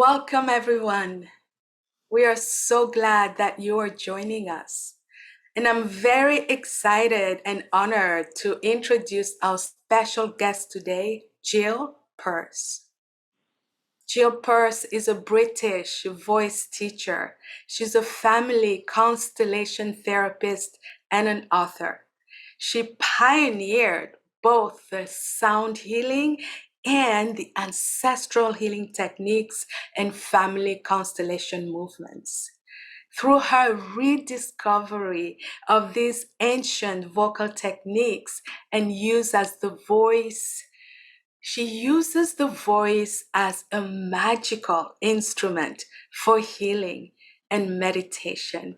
Welcome, everyone. We are so glad that you are joining us. And I'm very excited and honored to introduce our special guest today, Jill Purce. Jill Purce is a British voice teacher. She's a family constellation therapist and an author. She pioneered both the sound healing and the ancestral healing techniques and family constellation movements. Through her rediscovery of these ancient vocal techniques and use as the voice, she uses the voice as a magical instrument for healing and meditation.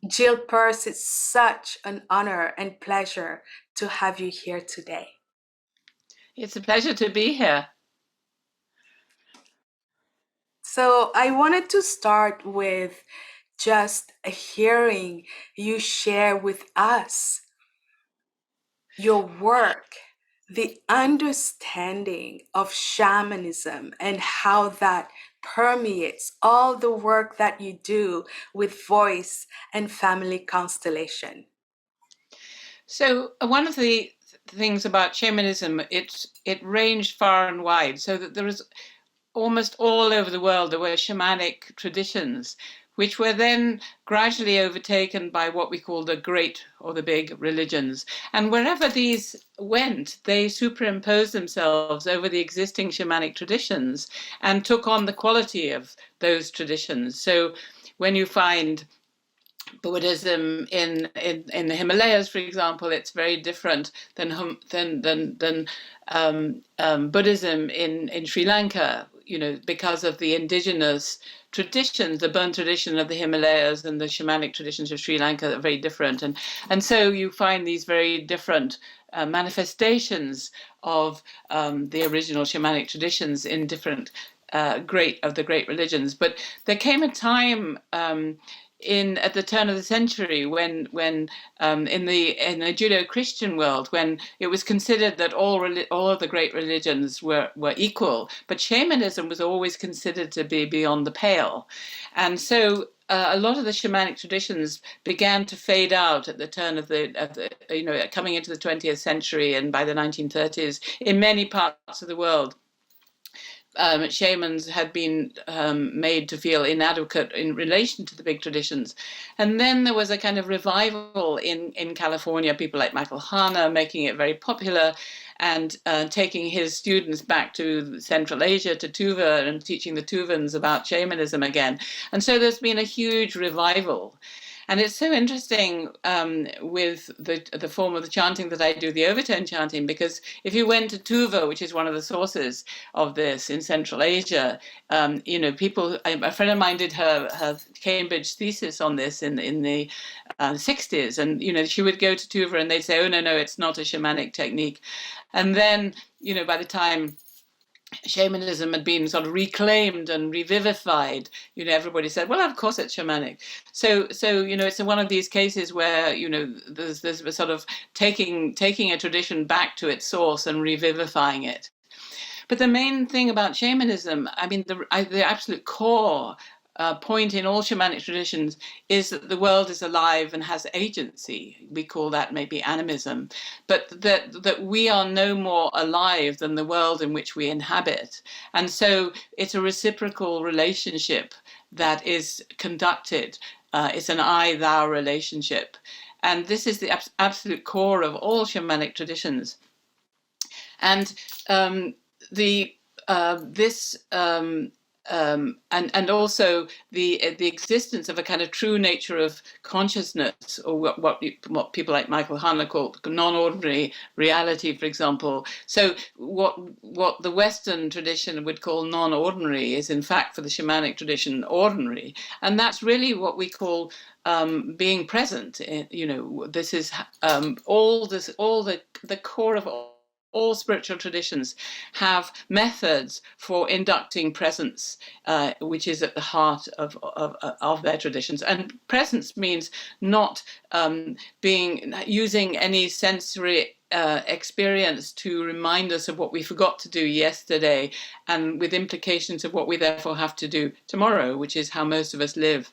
Jill Purce, it's such an honor and pleasure to have you here today. It's a pleasure to be here. So I wanted to start with just hearing you share with us your work, the understanding of shamanism and how that permeates all the work that you do with voice and family constellation. So one of the things about shamanism, it ranged far and wide, so that there was almost all over the world there were shamanic traditions, which were then gradually overtaken by what we call the great or the big religions. And wherever these went, they superimposed themselves over the existing shamanic traditions and took on the quality of those traditions. So when you find Buddhism in the Himalayas, for example, it's very different than Buddhism in Sri Lanka, because of the indigenous traditions. The Burn tradition of the Himalayas and the shamanic traditions of Sri Lanka are very different. And so you find these very different manifestations of the original shamanic traditions in different great religions. But there came a time at the turn of the century when in the Judeo-Christian world, when it was considered that all of the great religions were equal, but shamanism was always considered to be beyond the pale. And so a lot of the shamanic traditions began to fade out at the turn of the coming into the 20th century, and by the 1930s in many parts of the world. Shamans had been made to feel inadequate in relation to the big traditions. And then there was a kind of revival in California, people like Michael Hana making it very popular and taking his students back to Central Asia, to Tuva, and teaching the Tuvans about shamanism again. And so there's been a huge revival. And it's so interesting with the form of the chanting that I do, the overtone chanting, because if you went to Tuva, which is one of the sources of this in Central Asia, people, a friend of mine did her Cambridge thesis on this in the 60s. And, she would go to Tuva and they'd say, oh, no, it's not a shamanic technique. And then, by the time shamanism had been sort of reclaimed and revivified, everybody said, well, of course it's shamanic. So it's one of these cases where there's a sort of taking a tradition back to its source and revivifying it. But the main thing about shamanism, I mean, the absolute core point in all shamanic traditions is that the world is alive and has agency. We call that maybe animism, but that we are no more alive than the world in which we inhabit. And so it's a reciprocal relationship that is conducted. It's an I-thou relationship. And this is the absolute core of all shamanic traditions. And and also the existence of a kind of true nature of consciousness, or what people like Michael Hana call non-ordinary reality, for example. So what the Western tradition would call non-ordinary is in fact for the shamanic tradition ordinary, and that's really what we call being present. This is all the core of all spiritual traditions have methods for inducting presence, which is at the heart of their traditions. And presence means not using any sensory experience to remind us of what we forgot to do yesterday, and with implications of what we therefore have to do tomorrow, which is how most of us live.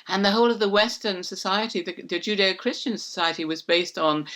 And the whole of the Western society, the Judeo-Christian society, was based on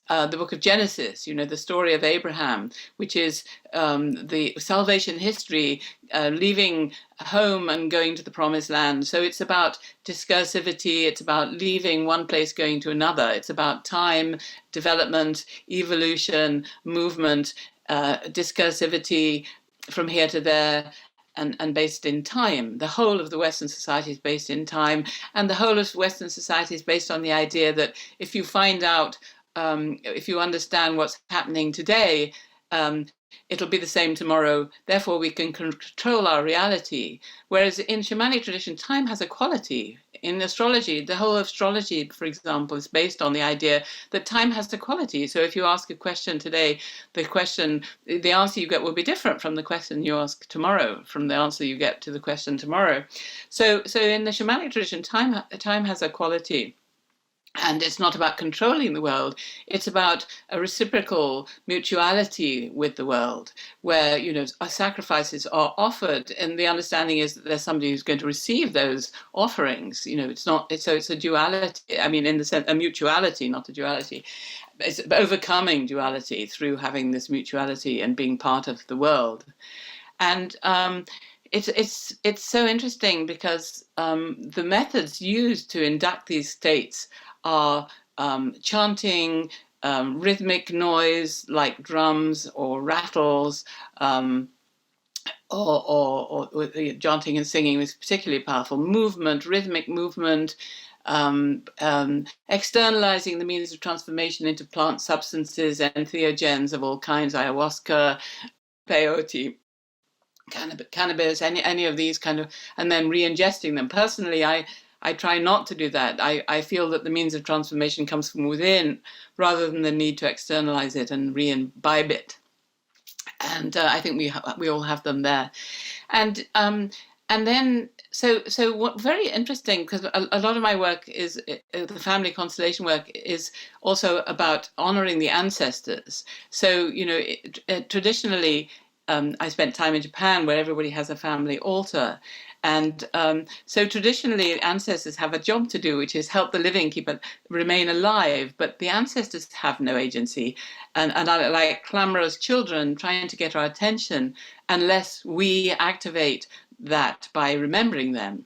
the book of Genesis, the story of Abraham, which is the salvation history, leaving home and going to the promised land. So it's about discursivity, it's about leaving one place, going to another. It's about time, development, evolution, movement, discursivity from here to there. And based in time. The whole of the Western society is based in time, and the whole of Western society is based on the idea that if you find out, if you understand what's happening today, it'll be the same tomorrow. Therefore, we can control our reality. Whereas in shamanic tradition, time has a quality. In astrology, the whole of astrology, for example, is based on the idea that time has a quality. So if you ask a question today, the answer you get will be different from the question you ask tomorrow, from the answer you get to the question tomorrow. So in the shamanic tradition, time has a quality. And it's not about controlling the world, it's about a reciprocal mutuality with the world, where, sacrifices are offered, and the understanding is that there's somebody who's going to receive those offerings. It's a duality, in the sense, a mutuality, not a duality. It's overcoming duality through having this mutuality and being part of the world. And it's so interesting because the methods used to induct these states are chanting, rhythmic noise like drums or rattles, or chanting and singing was particularly powerful. Movement, rhythmic movement, externalizing the means of transformation into plant substances, entheogens of all kinds, ayahuasca, peyote, cannabis, any of these kind of, and then re-ingesting them. Personally, I try not to do that. I feel that the means of transformation comes from within rather than the need to externalize it and re-imbibe it. And I think we all have them there. And then so what very interesting, because a lot of my work is the family constellation work is also about honoring the ancestors. So traditionally, I spent time in Japan where everybody has a family altar. And so traditionally, ancestors have a job to do, which is help the living remain alive. But the ancestors have no agency and are like clamorous children trying to get our attention unless we activate that by remembering them.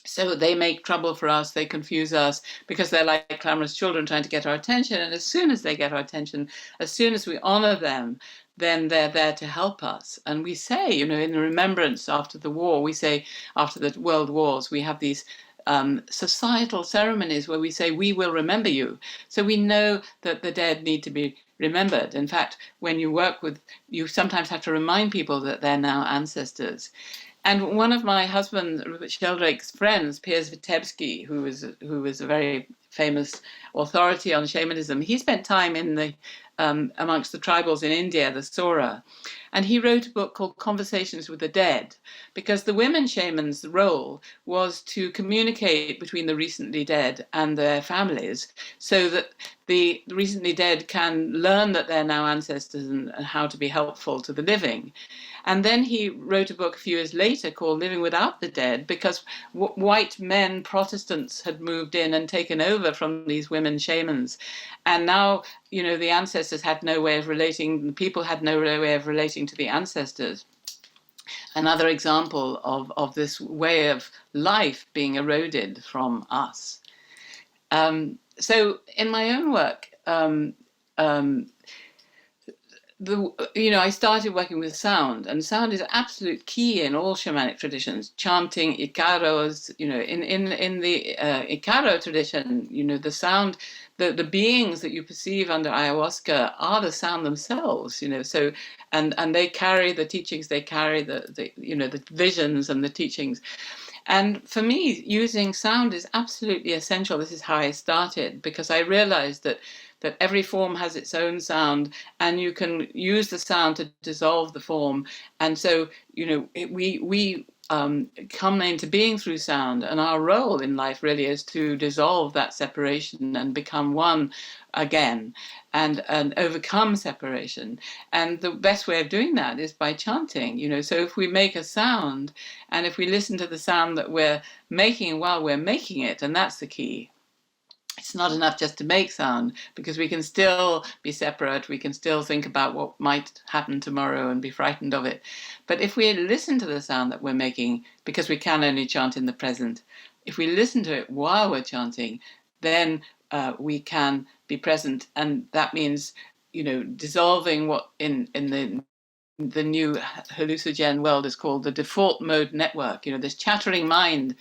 So they make trouble for us, they confuse us, because they're like clamorous children trying to get our attention. And as soon as they get our attention, as soon as we honor them, then they're there to help us. And we say, in remembrance after the war, we say after the world wars, we have these societal ceremonies where we say, we will remember you. So we know that the dead need to be remembered. In fact, when you work with, you sometimes have to remind people that they're now ancestors. And one of my husband Sheldrake's friends, Piers Vitebsky, who was a very famous authority on shamanism, he spent time in the amongst the tribals in India, the Sora, and he wrote a book called Conversations with the Dead, because the women shamans' role was to communicate between the recently dead and their families, so that the recently dead can learn that they're now ancestors and how to be helpful to the living. And then he wrote a book a few years later called Living Without the Dead, because white men Protestants had moved in and taken over from these women shamans. And now, the ancestors had no way of relating, the people had no way of relating to the ancestors. Another example of this way of life being eroded from us. So in my own work, I started working with sound, and sound is absolute key in all shamanic traditions. Chanting, ikaros, in the ikaro tradition, the sound, the beings that you perceive under ayahuasca are the sound themselves, so, and they carry the teachings, they carry the visions and the teachings. And for me, using sound is absolutely essential. This is how I started, because I realized that every form has its own sound, and you can use the sound to dissolve the form. And so, we come into being through sound, and our role in life really is to dissolve that separation and become one again, and overcome separation. And the best way of doing that is by chanting. So if we make a sound, and if we listen to the sound that we're making while we're making it, and that's the key. It's not enough just to make sound, because we can still be separate. We can still think about what might happen tomorrow and be frightened of it. But if we listen to the sound that we're making, because we can only chant in the present, if we listen to it while we're chanting, then we can be present. And that means, dissolving what in the new hallucinogen world is called the default mode network, this chattering mind,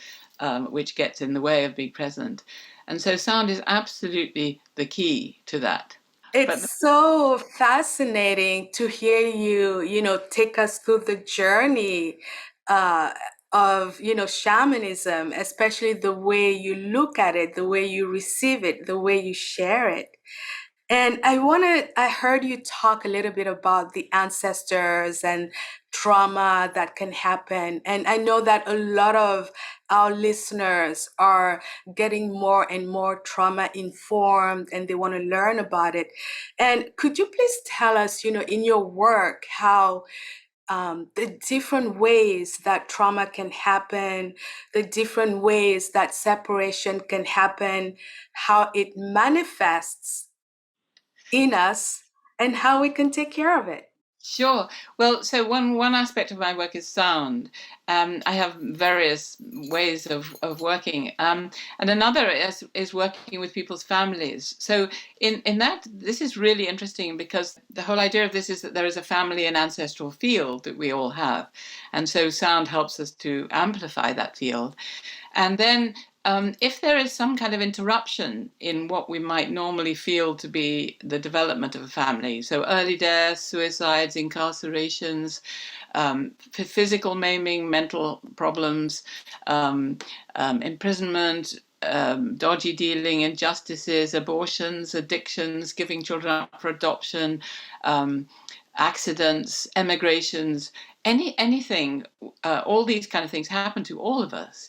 which gets in the way of being present. And so sound is absolutely the key to that. But It's so fascinating to hear you, take us through the journey uh, of, shamanism, especially the way you look at it, the way you receive it, the way you share it. And I heard you talk a little bit about the ancestors and trauma that can happen. And I know that a lot of our listeners are getting more and more trauma informed and they want to learn about it. And could you please tell us, in your work, how the different ways that trauma can happen, the different ways that separation can happen, how it manifests in us, and how we can take care of it? Sure. Well, so one aspect of my work is sound. I have various ways of working, and another is working with people's families. So in that, this is really interesting, because the whole idea of this is that there is a family and ancestral field that we all have, and so sound helps us to amplify that field. And then if there is some kind of interruption in what we might normally feel to be the development of a family, so early deaths, suicides, incarcerations, physical maiming, mental problems, imprisonment, dodgy dealing, injustices, abortions, addictions, giving children up for adoption, accidents, emigrations, anything, all these kind of things happen to all of us.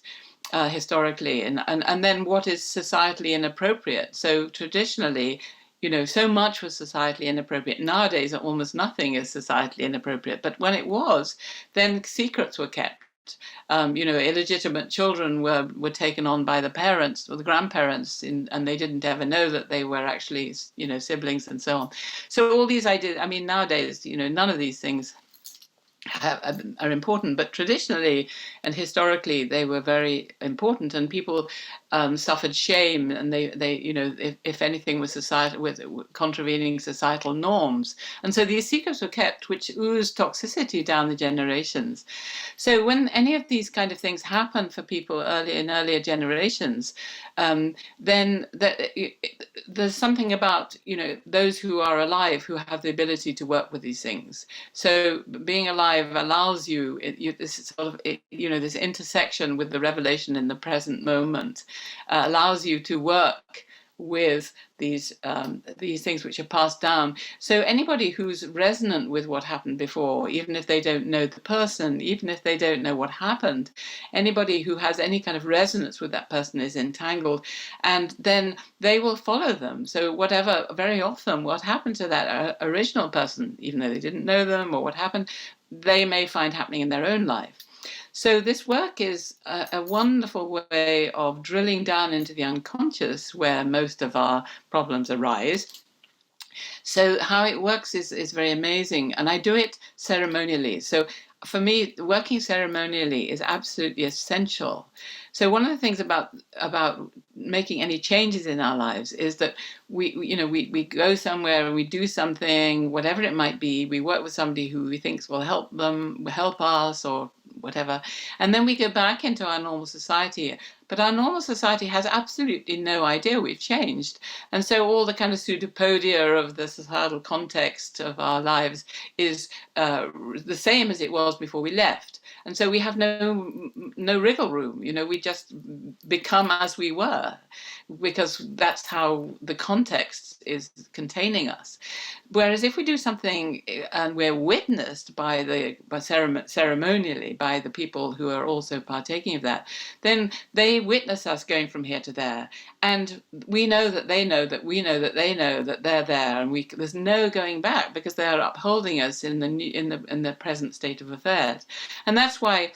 Historically, and then what is societally inappropriate. So traditionally, so much was societally inappropriate. Nowadays, almost nothing is societally inappropriate. But when it was, then secrets were kept. Illegitimate children were taken on by the parents or the grandparents, and they didn't ever know that they were actually, siblings and so on. So all these ideas, nowadays, none of these things are important, but traditionally and historically they were very important, and people suffered shame, and they if anything was society with contravening societal norms, and so these secrets were kept, which oozed toxicity down the generations. So when any of these kind of things happen for people earlier generations, then there's something about those who are alive who have the ability to work with these things. So being alive allows this sort of this intersection with the revelation in the present moment, allows you to work with these things which are passed down. So anybody who's resonant with what happened before, even if they don't know the person, even if they don't know what happened, anybody who has any kind of resonance with that person is entangled, and then they will follow them. So very often what happened to that original person, even though they didn't know them or what happened, they may find happening in their own life. So this work is a wonderful way of drilling down into the unconscious, where most of our problems arise. So how it works is very amazing, and I do it ceremonially. So for me, working ceremonially is absolutely essential. So one of the things about making any changes in our lives is that we go somewhere and we do something, whatever it might be. We work with somebody who we think will help us, or whatever, and then we go back into our normal society. But our normal society has absolutely no idea we've changed, and so all the kind of pseudopodia of the societal context of our lives is the same as it was before we left. And so we have no wriggle room. We just become as we were, because that's how the context is containing us. Whereas if we do something and we're witnessed ceremonially by the people who are also partaking of that, then they witness us going from here to there, and we know that they know that we know that they know that they're there, and there's no going back because they are upholding us in the present state of affairs. And that's why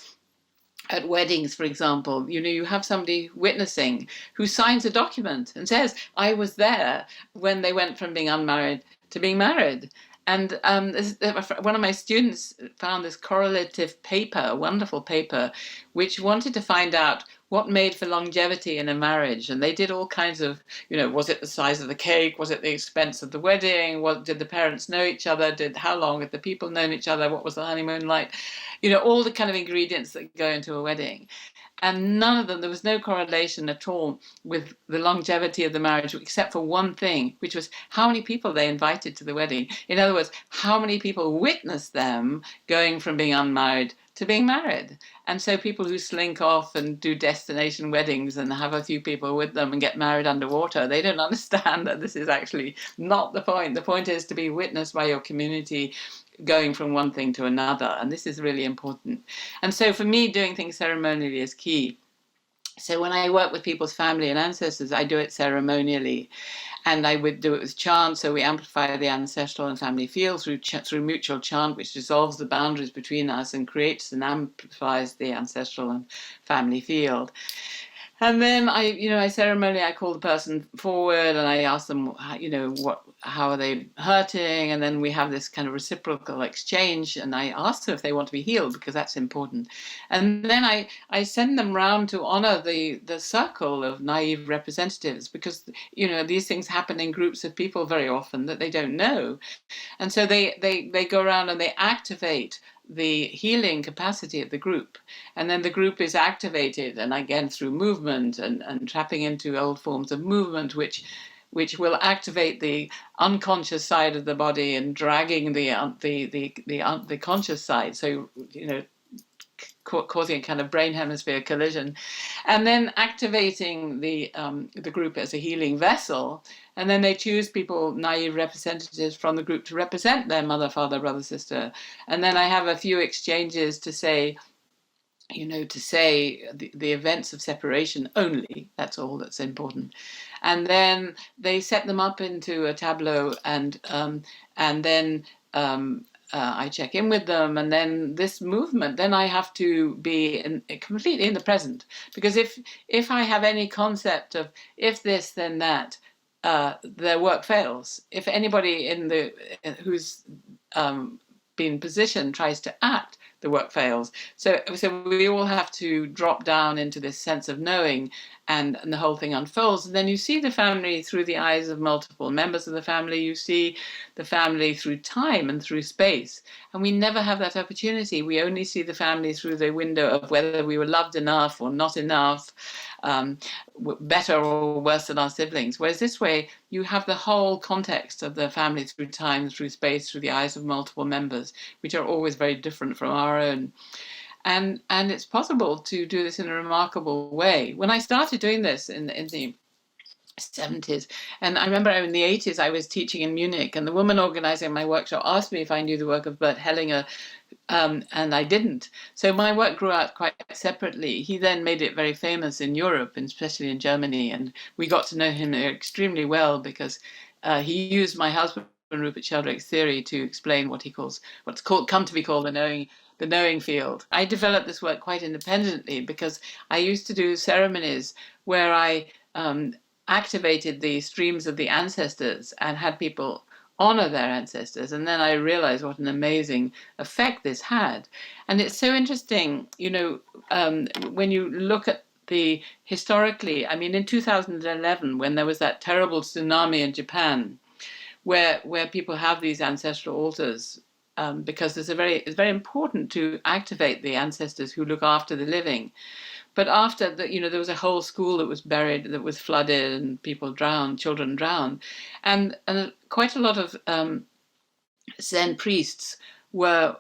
at weddings, for example, you have somebody witnessing who signs a document and says, I was there when they went from being unmarried to being married. And one of my students found this correlative paper, a wonderful paper, which wanted to find out what made for longevity in a marriage. And they did all kinds of, was it the size of the cake? Was it the expense of the wedding? Did the parents know each other? How long had the people known each other? What was the honeymoon like? All the kind of ingredients that go into a wedding. And none of them, there was no correlation at all with the longevity of the marriage, except for one thing, which was how many people they invited to the wedding. In other words, how many people witnessed them going from being unmarried to being married. And so people who slink off and do destination weddings and have a few people with them and get married underwater, they don't understand that this is actually not the point. The point is to be witnessed by your community going from one thing to another, and this is really important. And so for me, doing things ceremonially is key. So when I work with people's family and ancestors, I do it ceremonially, and I would do it with chant. So we amplify the ancestral and family field through mutual chant, which dissolves the boundaries between us and creates and amplifies the ancestral and family field. And then I ceremonially, I call the person forward and I ask them, how are they hurting? And then we have this kind of reciprocal exchange. And I ask them if they want to be healed, because that's important. And then I send them round to honor the circle of naive representatives, because, these things happen in groups of people very often that they don't know. And so they go around and they activate the healing capacity of the group, and then the group is activated, and again through movement and tapping into old forms of movement, which will activate the unconscious side of the body and dragging the conscious side. So causing a kind of brain hemisphere collision, and then activating the group as a healing vessel. And then they choose people, naive representatives from the group, to represent their mother, father, brother, sister. And then I have a few exchanges to say, the events of separation only. That's all that's important. And then they set them up into a tableau, and then I check in with them, and then this movement, then I have to be completely in the present, because if I have any concept of if this then that, their work fails. If anybody who's been positioned tries to act, the work fails. So we all have to drop down into this sense of knowing, and the whole thing unfolds. And then you see the family through the eyes of multiple members of the family. You see the family through time and through space. And we never have that opportunity. We only see the family through the window of whether we were loved enough or not enough, better or worse than our siblings. Whereas this way, you have the whole context of the family through time, through space, through the eyes of multiple members, which are always very different from our own. And it's possible to do this in a remarkable way. When I started doing this in the 70s, and I remember in the 80s I was teaching in Munich, and the woman organizing my workshop asked me if I knew the work of Bert Hellinger, and I didn't. So my work grew out quite separately. He then made it very famous in Europe, and especially in Germany, and we got to know him extremely well because he used my husband Rupert Sheldrake's theory to explain what's come to be called the knowing field. I developed this work quite independently because I used to do ceremonies where I activated the streams of the ancestors and had people honor their ancestors. And then I realized what an amazing effect this had. And it's so interesting, when you look at historically, I mean, in 2011, when there was that terrible tsunami in Japan, where people have these ancestral altars, because it's very important to activate the ancestors who look after the living. But after there was a whole school that was buried, that was flooded, and children drowned, and quite a lot of Zen priests were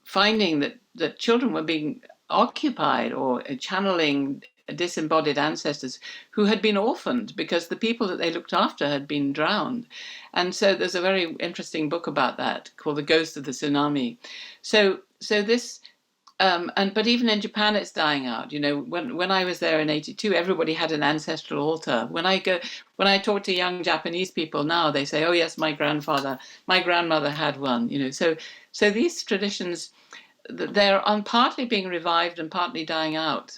finding that children were being occupied or channeling disembodied ancestors who had been orphaned because the people that they looked after had been drowned. And so there's a very interesting book about that called The Ghost of the Tsunami. So this but even in Japan, it's dying out. You know, when I was there in '82, everybody had an ancestral altar. When I talk to young Japanese people now, they say, "Oh yes, my grandmother had one." You know, so these traditions, they're partly being revived and partly dying out.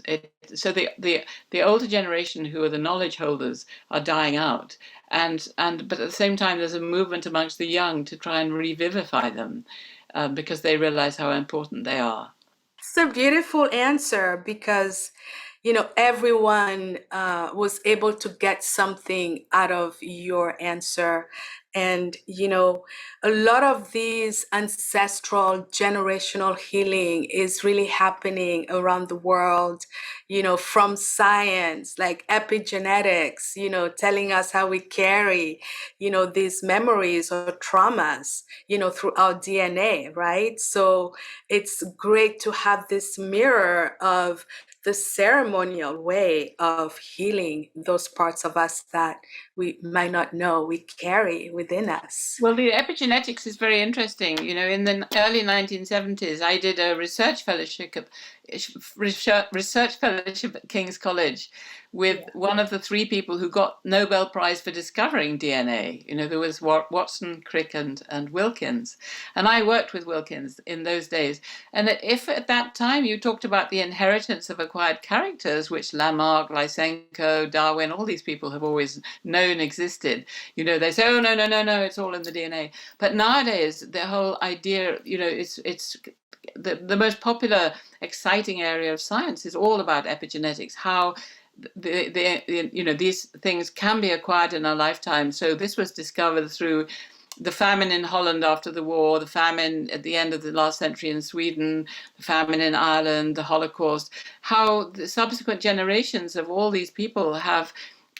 So the older generation, who are the knowledge holders, are dying out, but at the same time, there's a movement amongst the young to try and revivify them, because they realize how important they are. It's a beautiful answer because, everyone was able to get something out of your answer. And, a lot of these ancestral generational healing is really happening around the world, from science like epigenetics, telling us how we carry, these memories or traumas, through our DNA, right? So it's great to have this mirror of the ceremonial way of healing those parts of us that we might not know we carry within us. Well, the epigenetics is very interesting. You know, in the early 1970s, I did a research fellowship at King's College with one of the three people who got Nobel Prize for discovering DNA. You know, there was Watson, Crick, and Wilkins. And I worked with Wilkins in those days. And if at that time you talked about the inheritance of acquired characters, which Lamarck, Lysenko, Darwin, all these people have always known existed, you know, they say, oh, no, no, no, no, it's all in the DNA. But nowadays, the whole idea, you know, it's the most popular, exciting area of science is all about epigenetics, how these things can be acquired in our lifetime. So this was discovered through the famine in Holland after the war, the famine at the end of the last century in Sweden, the famine in Ireland, the Holocaust, how the subsequent generations of all these people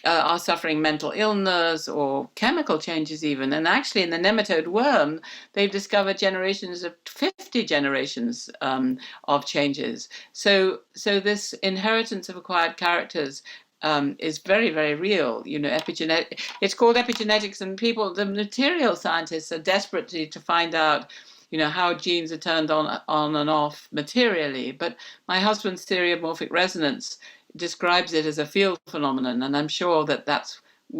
are suffering mental illness or chemical changes even. And actually in the nematode worm, they've discovered generations of 50 generations of changes. So this inheritance of acquired characters is very, very real. You know, it's called epigenetics, and the material scientists are desperate to find out, you know, how genes are turned on and off materially. But my husband's theory of morphic resonance describes it as a field phenomenon, and I'm sure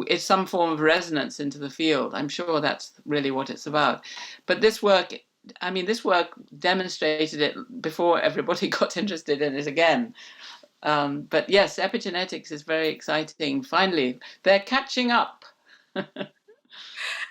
it's some form of resonance into the field. I'm sure that's really what it's about. But this work demonstrated it before everybody got interested in it again. But yes, epigenetics is very exciting. Finally, they're catching up.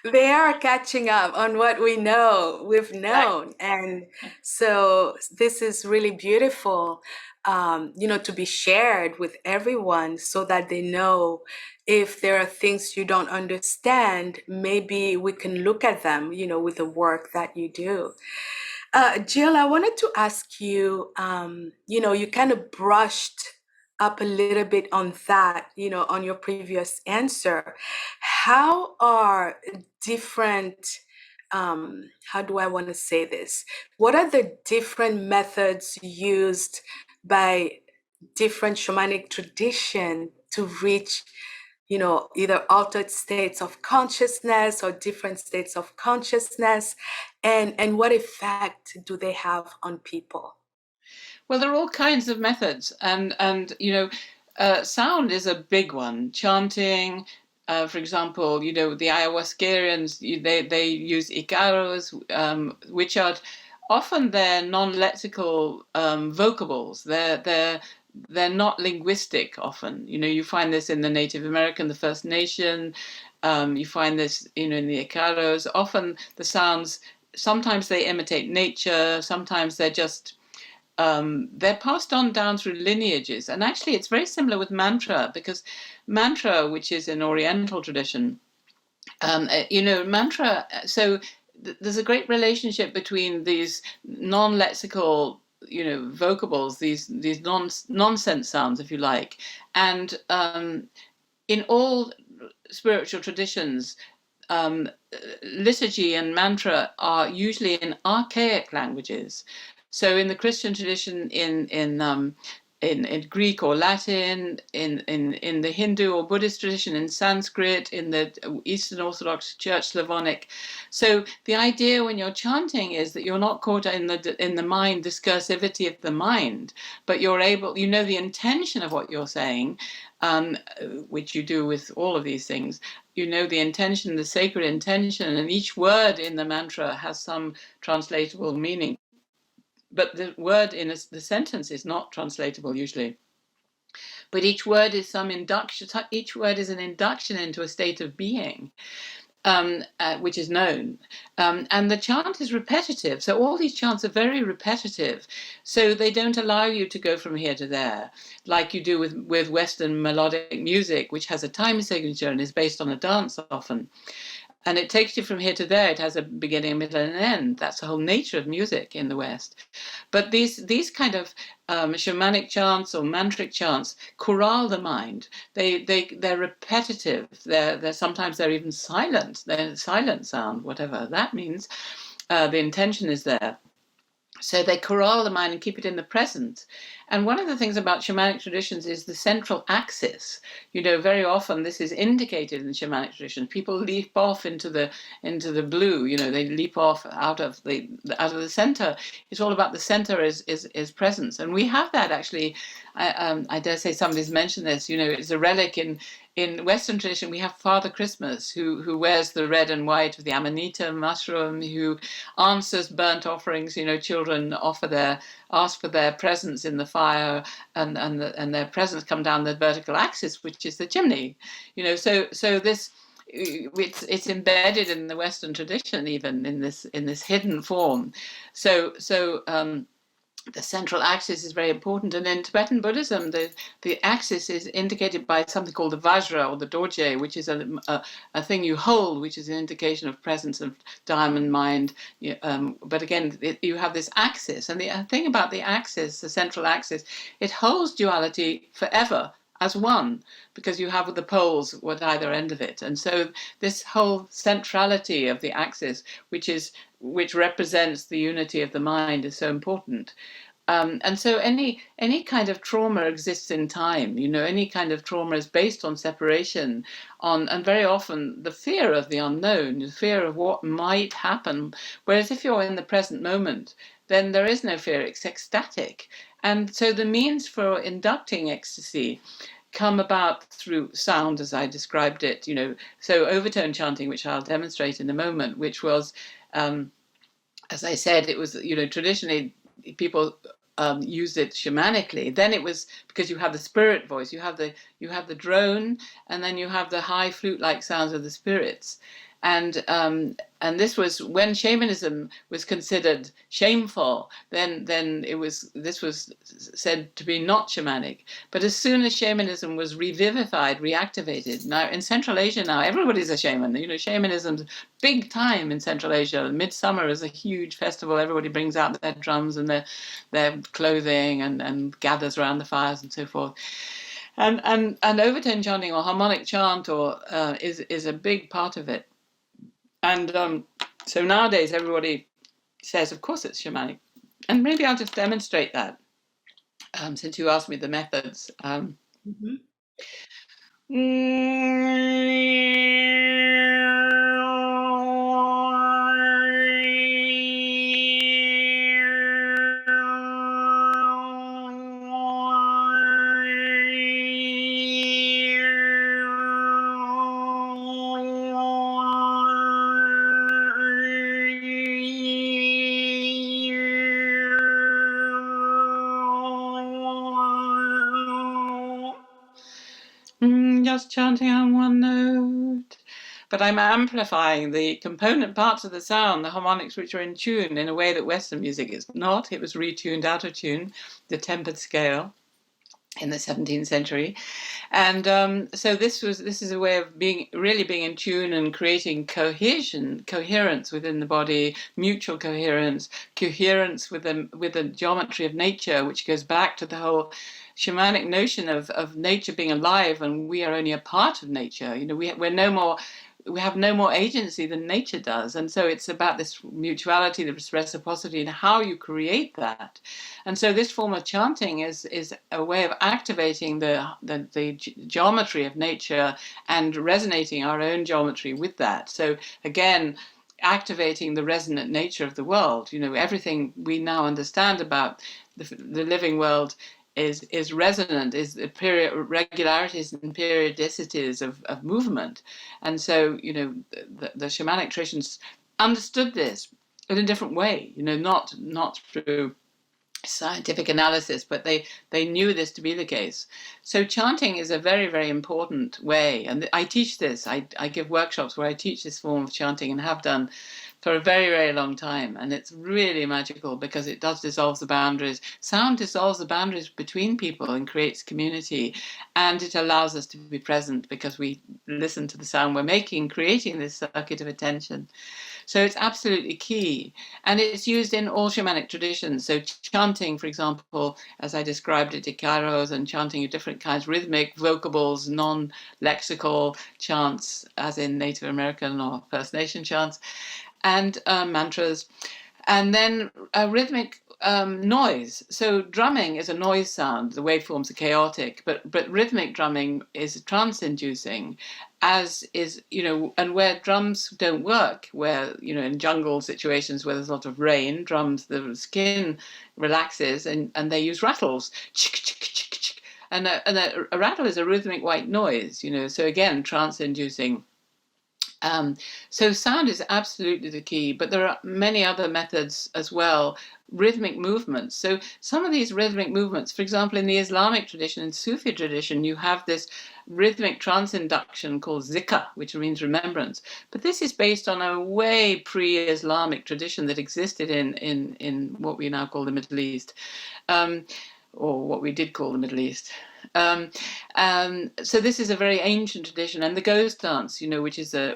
They are catching up on what we've known. And so this is really beautiful, to be shared with everyone so that they know if there are things you don't understand, maybe we can look at them, with the work that you do. Jill, I wanted to ask you, you kind of brushed up a little bit on that, on your previous answer. How are different, how do I want to say this? What are the different methods used by different shamanic tradition to reach, either altered states of consciousness or different states of consciousness, and what effect do they have on people? Well, there are all kinds of methods, and sound is a big one. Chanting, for example, the ayahuascarians, they use icaros, which are often they're non-lexical vocables. They're not linguistic often. You find this in the Native American, the First Nation. You find this, in the icaros. Often the sounds, sometimes they imitate nature, sometimes they're passed on down through lineages. And actually, it's very similar with mantra, because mantra, which is an Oriental tradition, mantra, so there's a great relationship between these non-lexical, vocables, these nonsense sounds, if you like. And in all spiritual traditions, liturgy and mantra are usually in archaic languages. So in the Christian tradition, in in Greek or Latin, in the Hindu or Buddhist tradition, in Sanskrit, in the Eastern Orthodox Church Slavonic. So the idea when you're chanting is that you're not caught in the mind, discursivity of the mind, but you're able, you know, the intention of what you're saying, which you do with all of these things. You know the intention, the sacred intention, and each word in the mantra has some translatable meaning. But the word in the sentence is not translatable usually. But each word is some induction. Each word is an induction into a state of being, which is known. And the chant is repetitive. So all these chants are very repetitive. So they don't allow you to go from here to there, like you do with Western melodic music, which has a time signature and is based on a dance often. And it takes you from here to there. It has a beginning, a middle, and an end. That's the whole nature of music in the West. But these kind of shamanic chants or mantric chants corral the mind. They're repetitive. They're sometimes they're even silent. They're silent sound, whatever that means. The intention is there. So they corral the mind and keep it in the present. And one of the things about shamanic traditions is the central axis. You know, very often this is indicated in shamanic traditions. People leap off into the blue. You know, they leap off out of the center. It's all about the center is presence, and we have that actually. I dare say somebody's mentioned this. You know, it's a relic in Western tradition. We have Father Christmas, who wears the red and white of the amanita mushroom, who answers burnt offerings. You know, children ask for their presents in the fire, and their presents come down the vertical axis, which is the chimney. You know, so this. It's embedded in the Western tradition, even in this hidden form. So the central axis is very important, and in Tibetan Buddhism, the axis is indicated by something called the Vajra or the Dorje, which is a thing you hold, which is an indication of presence of diamond mind. But again, you have this axis, and the thing about the axis, the central axis, it holds duality forever as one, because you have the poles at either end of it. And so this whole centrality of the axis, which represents the unity of the mind, is so important. And so any kind of trauma exists in time. You know, any kind of trauma is based on separation, and very often the fear of the unknown, the fear of what might happen. Whereas if you're in the present moment, then there is no fear, it's ecstatic. And so the means for inducting ecstasy come about through sound, as I described it, you know, so overtone chanting, which I'll demonstrate in a moment, which was, as I said, it was, you know, traditionally people used it shamanically. Then it was because you have the spirit voice, you have the drone, and then you have the high flute-like sounds of the spirits. And this was when shamanism was considered shameful. Then this was said to be not shamanic. But as soon as shamanism was revivified, reactivated, now in Central Asia now everybody's a shaman. You know, shamanism's big time in Central Asia. Midsummer is a huge festival. Everybody brings out their drums and their clothing and gathers around the fires and so forth. And overtone chanting or harmonic chant is a big part of it. And so nowadays everybody says, of course it's shamanic. And maybe I'll just demonstrate that, since you asked me the methods. Mm-hmm. Just chanting on one note. But I'm amplifying the component parts of the sound, the harmonics which are in tune, in a way that Western music is not. It was retuned out of tune, the tempered scale, in the 17th century. And so this is a way of being in tune and creating coherence within the body, mutual coherence with the geometry of nature, which goes back to the whole shamanic notion of nature being alive, and we are only a part of nature. You know, we're no more we have no more agency than nature does. And so it's about this mutuality, this reciprocity, and how you create that. And so this form of chanting is a way of activating the geometry of nature and resonating our own geometry with that. So again, activating the resonant nature of the world. You know, everything we now understand about the living world is resonant, is the period regularities and periodicities of movement. And so, you know, the shamanic traditions understood this in a different way, you know, not through scientific analysis, but they knew this to be the case. So chanting is a very, very important way, and I teach this. I give workshops where I teach this form of chanting and have done for a very, very long time, and it's really magical because it does dissolve the boundaries. Sound dissolves the boundaries between people and creates community, and it allows us to be present because we listen to the sound we're making, creating this circuit of attention. So it's absolutely key. And it's used in all shamanic traditions. So chanting, for example, as I described it, ikaros, and chanting of different kinds, rhythmic, vocables, non-lexical chants, as in Native American or First Nation chants, and mantras. And then a rhythmic noise. So drumming is a noise sound. The waveforms are chaotic, but rhythmic drumming is trance-inducing, as is, you know, and where drums don't work, where, you know, in jungle situations where there's a lot of rain, drums, the skin relaxes, and they use rattles. And a rattle is a rhythmic white noise, you know, so again, trance-inducing. So sound is absolutely the key, but there are many other methods as well. Rhythmic movements. So some of these rhythmic movements, for example, in the Islamic tradition and Sufi tradition, you have this rhythmic trance induction called zikr, which means remembrance. But this is based on a way pre-Islamic tradition that existed in what we now call the Middle East. Or what we did call the Middle East. So this is a very ancient tradition, and the ghost dance, you know, which is a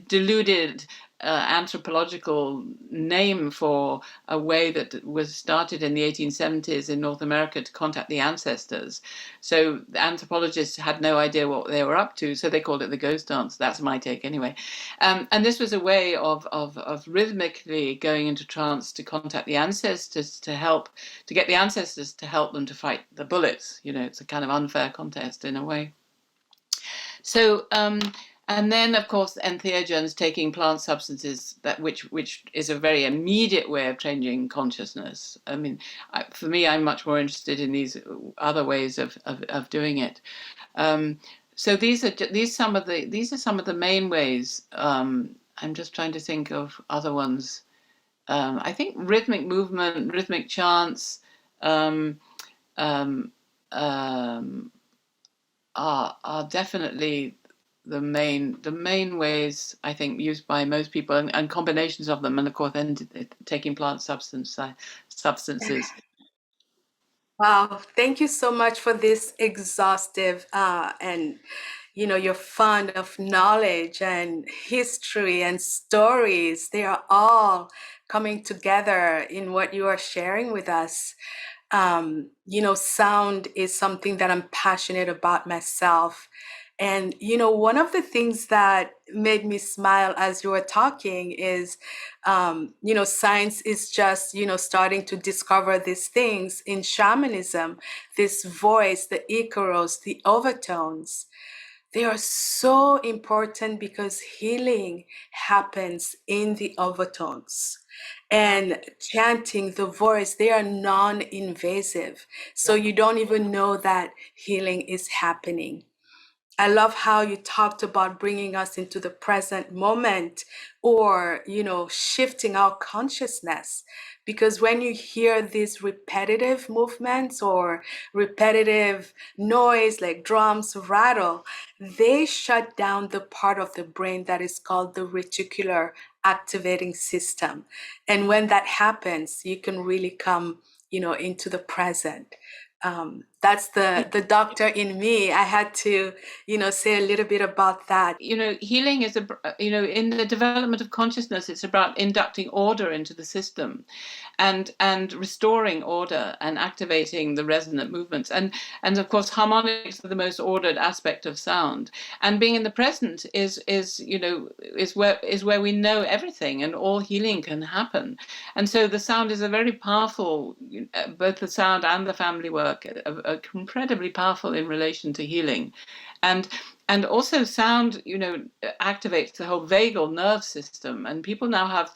deluded anthropological name for a way that was started in the 1870s in North America to contact the ancestors. So the anthropologists had no idea what they were up to, so they called it the ghost dance. That's my take anyway. And this was a way of rhythmically going into trance to contact the ancestors, to get the ancestors to help them to fight the bullets. You know, it's a kind of unfair contest in a way. So, and then of course entheogens, taking plant substances, that which is a very immediate way of changing consciousness. I mean, for me, I'm much more interested in these other ways of doing it. So these are some of the main ways. I'm just trying to think of other ones. I think rhythmic movement, rhythmic chants, um, are definitely the main ways, I think, used by most people, and combinations of them, and of course then taking plant substances. Wow, thank you so much for this exhaustive and you know your fund of knowledge and history and stories. They are all coming together in what you are sharing with us. You know, sound is something that I'm passionate about myself. And, you know, one of the things that made me smile as you were talking is, you know, science is just, you know, starting to discover these things in shamanism, this voice, the icaros, the overtones. They are so important because healing happens in the overtones. And chanting the voice, they are non-invasive. So you don't even know that healing is happening. I love how you talked about bringing us into the present moment or, you know, shifting our consciousness. Because when you hear these repetitive movements or repetitive noise like drums, rattle, they shut down the part of the brain that is called the reticular activating system. And when that happens, you can really come, you know, into the present. That's the doctor in me. I had to, say a little bit about that. Healing is, in the development of consciousness, it's about inducting order into the system and restoring order and activating the resonant movements. And of course, harmonics are the most ordered aspect of sound. And being in the present is where we know everything and all healing can happen. And so the sound is a very powerful, both the sound and the family work are incredibly powerful in relation to healing. And also sound, activates the whole vagal nerve system. And people now have,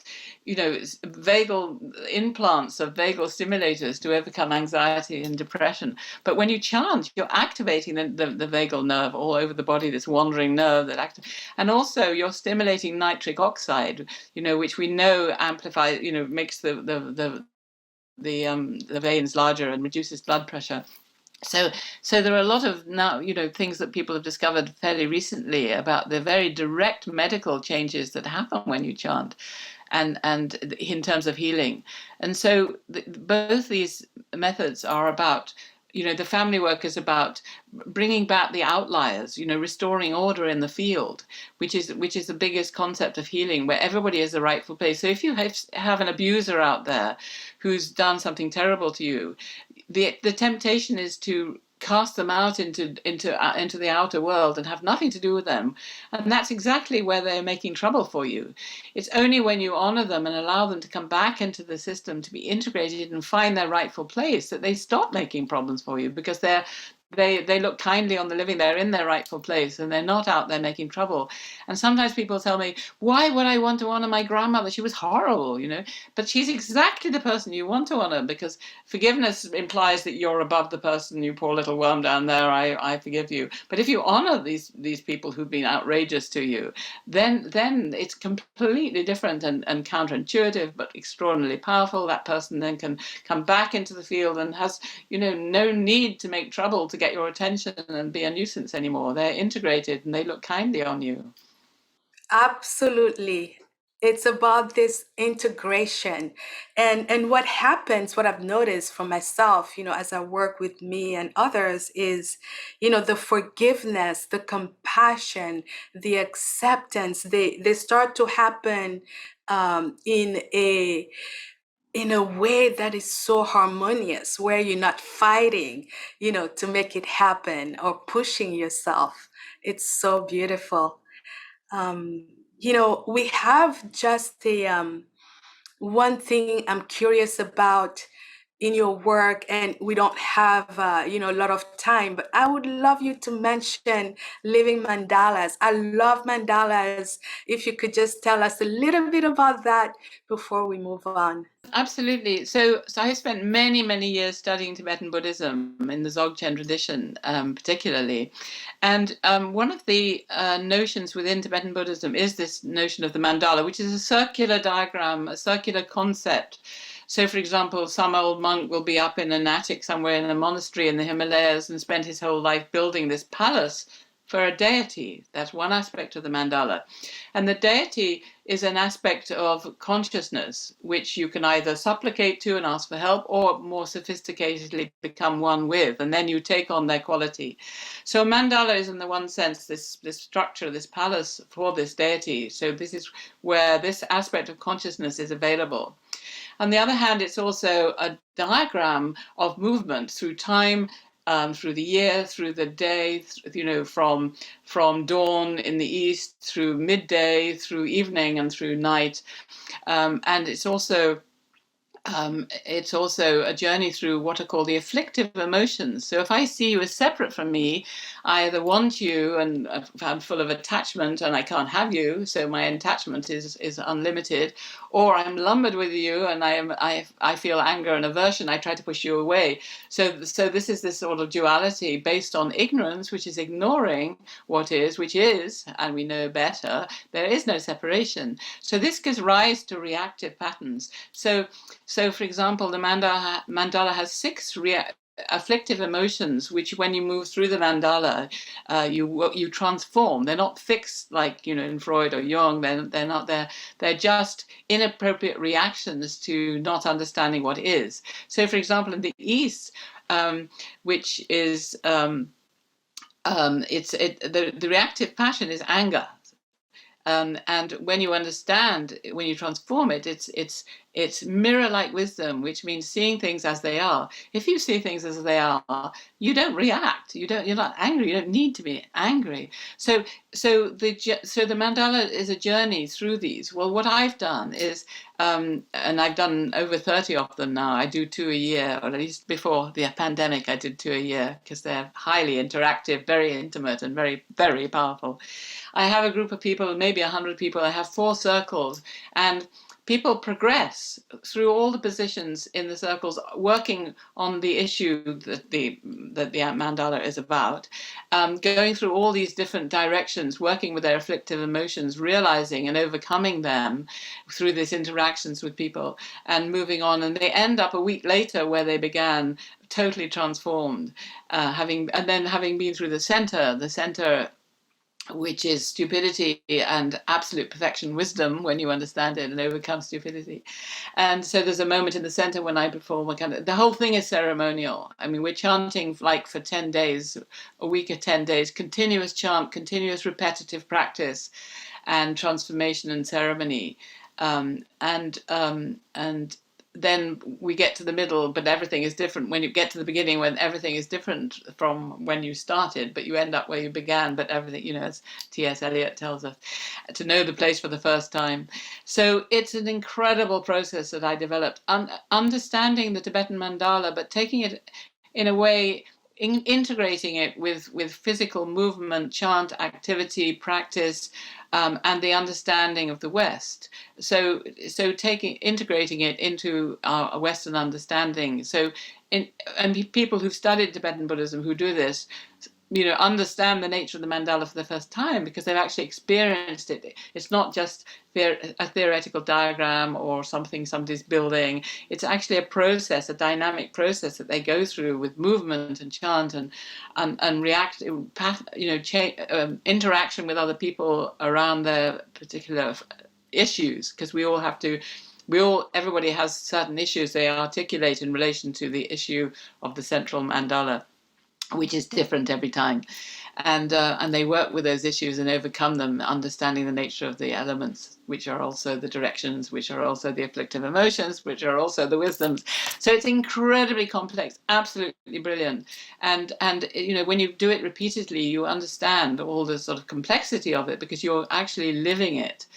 vagal implants of vagal stimulators to overcome anxiety and depression. But when you chant, you're activating the vagal nerve all over the body, this wandering nerve and also you're stimulating nitric oxide, which we know amplifies, makes the veins larger and reduces blood pressure. So there are a lot of now, things that people have discovered fairly recently about the very direct medical changes that happen when you chant, and in terms of healing. And so both these methods are about, the family work is about bringing back the outliers, restoring order in the field, which is the biggest concept of healing, where everybody is the rightful place. So if you have an abuser out there who's done something terrible to you, the temptation is to cast them out into the outer world and have nothing to do with them, and that's exactly where they're making trouble for you. It's only when you honor them and allow them to come back into the system to be integrated and find their rightful place that they stop making problems for you, because they look kindly on the living, they're in their rightful place, and they're not out there making trouble. And sometimes people tell me, why would I want to honor my grandmother? She was horrible, but she's exactly the person you want to honor, because forgiveness implies that you're above the person, you poor little worm down there, I forgive you. But if you honor these people who've been outrageous to you, then it's completely different and counterintuitive, but extraordinarily powerful. That person then can come back into the field and has, no need to make trouble to get your attention and be a nuisance anymore. They're integrated and they look kindly on you. Absolutely. It's about this integration. And what happens, what I've noticed for myself, as I work with me and others is, the forgiveness, the compassion, the acceptance, they start to happen in a way that is so harmonious, where you're not fighting, to make it happen or pushing yourself. It's so beautiful. We have just the one thing I'm curious about in your work, and we don't have, a lot of time, but I would love you to mention living mandalas. I love mandalas. If you could just tell us a little bit about that before we move on. Absolutely. So I spent many years studying Tibetan Buddhism in the Dzogchen tradition, particularly. And one of the notions within Tibetan Buddhism is this notion of the mandala, which is a circular diagram, a circular concept. So, for example, some old monk will be up in an attic somewhere in a monastery in the Himalayas and spend his whole life building this palace for a deity. That's one aspect of the mandala. And the deity is an aspect of consciousness, which you can either supplicate to and ask for help, or more sophisticatedly become one with, and then you take on their quality. So mandala is, in the one sense, this structure, this palace for this deity. So this is where this aspect of consciousness is available. On the other hand, it's also a diagram of movement through time, through the year, through the day, from dawn in the east, through midday, through evening, and through night. And it's also a journey through what are called the afflictive emotions. So if I see you as separate from me, I either want you and I'm full of attachment and I can't have you, so my attachment is unlimited, or I'm lumbered with you and I feel anger and aversion, I try to push you away. So this is this sort of duality based on ignorance, which is ignoring what is, which is, and we know better, there is no separation. So this gives rise to reactive patterns. So, for example, the mandala has 6 afflictive emotions, which, when you move through the mandala, you transform. They're not fixed like in Freud or Jung. They're not there. They're just inappropriate reactions to not understanding what is. So, for example, in the East, which is the reactive passion is anger. And when you understand, when you transform it, it's mirror-like wisdom, which means seeing things as they are. If you see things as they are, you don't react. You're not angry. You don't need to be angry. So the mandala is a journey through these. Well, what I've done is, and I've done over 30 of them now. I do 2 a year, or at least before the pandemic, I did 2 a year, because they're highly interactive, very intimate, and very, very powerful. I have a group of people, maybe 100 people. I have 4 circles, and people progress through all the positions in the circles, working on the issue that the mandala is about, going through all these different directions, working with their afflictive emotions, realizing and overcoming them through these interactions with people, and moving on. And they end up a week later where they began, totally transformed, having been through the center, which is stupidity and absolute perfection wisdom, when you understand it and overcome stupidity. And so there's a moment in the center when I perform the whole thing is ceremonial. I mean, we're chanting like for 10 days, a week of 10 days, continuous chant, continuous repetitive practice, and transformation and ceremony. And then we get to the middle, but everything is different. When you get to the beginning, when everything is different from when you started, but you end up where you began, but everything, as T.S. Eliot tells us, to know the place for the first time. So it's an incredible process that I developed, understanding the Tibetan mandala, but taking it in a way, integrating it with physical movement, chant, activity, practice, and the understanding of the West. So integrating it into our Western understanding. And people who've studied Tibetan Buddhism who do this, understand the nature of the mandala for the first time, because they've actually experienced it. It's not just a theoretical diagram or something somebody's building. It's actually a process, a dynamic process that they go through with movement and chant and react, interaction with other people around their particular issues, because everybody has certain issues they articulate in relation to the issue of the central mandala, which is different every time. And they work with those issues and overcome them, understanding the nature of the elements, which are also the directions, which are also the afflictive emotions, which are also the wisdoms. So it's incredibly complex, absolutely brilliant. And when you do it repeatedly, you understand all the sort of complexity of it, because you're actually living it.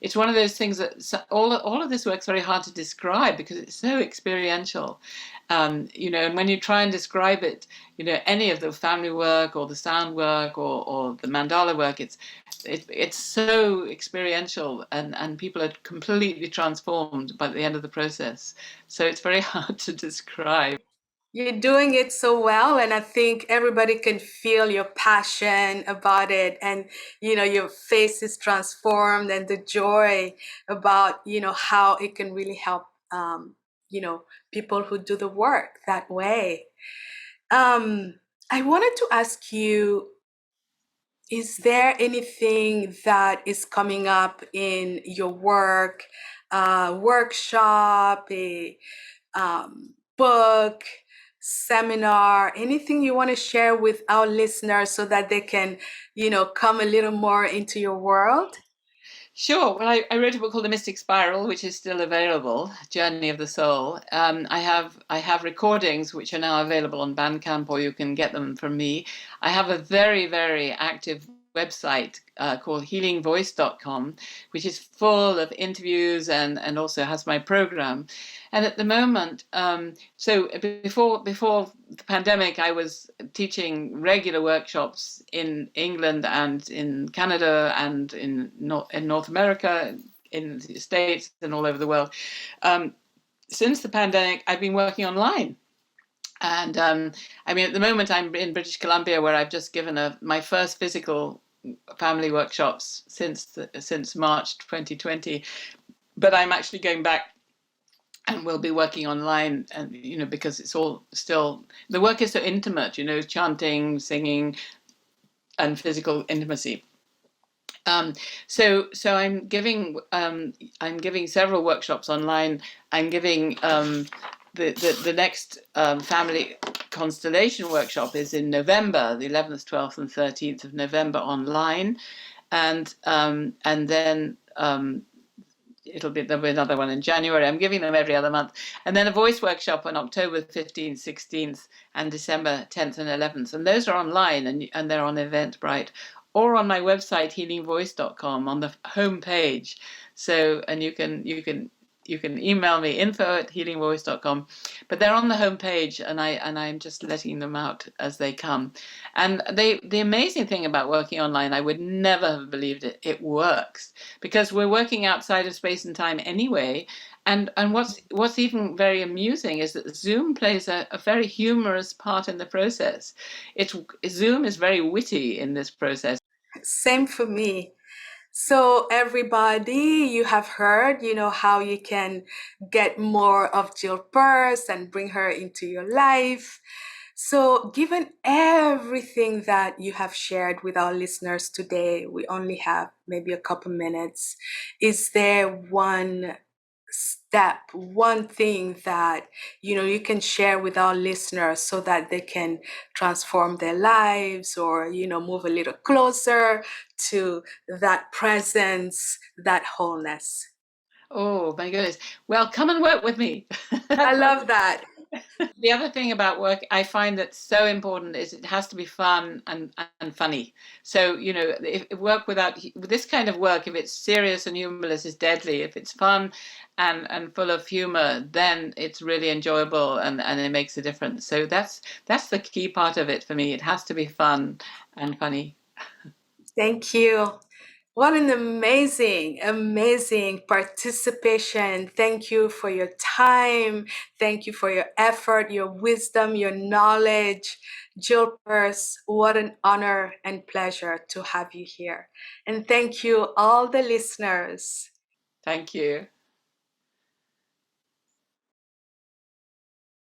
It's one of those things that all of this work's very hard to describe, because it's so experiential. And when you try and describe it, any of the family work or the sound work or the mandala work, it's so experiential, and people are completely transformed by the end of the process. So it's very hard to describe. You're doing it so well, and I think everybody can feel your passion about it, and your face is transformed, and the joy about how it can really help people who do the work that way. I wanted to ask you, is there anything that is coming up in your work, workshop, a book, seminar, anything you want to share with our listeners so that they can, come a little more into your world? Sure. Well, I wrote a book called The Mystic Spiral, which is still available, Journey of the Soul. I have recordings which are now available on Bandcamp, or you can get them from me. I have a very, very active website called healingvoice.com, which is full of interviews and also has my program. And at the moment, so before the pandemic, I was teaching regular workshops in England and in Canada and in North America, in the States, and all over the world. Since the pandemic, I've been working online. And at the moment, I'm in British Columbia, where I've just given my first physical family workshops since March 2020. But I'm actually going back, and we'll be working online, and because it's all still, the work is so intimate, chanting, singing, and physical intimacy. So I'm giving several workshops online. I'm giving the next family constellation workshop is in November, the 11th, 12th, and 13th of November online, and then there'll be another one in January. I'm giving them every other month, and then a voice workshop on October 15th, 16th, and December 10th and 11th, and those are online, and they're on Eventbrite or on my website healingvoice.com on the home page. So, and you can email me info@healingvoice.com, but they're on the homepage, and I'm just letting them out as they come. And the amazing thing about working online, I would never have believed it. It works because we're working outside of space and time anyway. And what's even very amusing is that Zoom plays a very humorous part in the process. Zoom is very witty in this process. Same for me. So everybody, you have heard, how you can get more of Jill Purce and bring her into your life. So given everything that you have shared with our listeners today, we only have maybe a couple minutes. Is there one step, one thing that you can share with our listeners so that they can transform their lives, or move a little closer to that presence, that wholeness? Oh my goodness. Well, come and work with me. I love that. The other thing about work I find that's so important is it has to be fun and funny. So, if work without this kind of work, if it's serious and humorless, is deadly. If it's fun and full of humor, then it's really enjoyable and it makes a difference. So that's the key part of it for me. It has to be fun and funny. Thank you. What an amazing, amazing participation. Thank you for your time. Thank you for your effort, your wisdom, your knowledge. Jill Purce, what an honor and pleasure to have you here. And thank you, all the listeners. Thank you.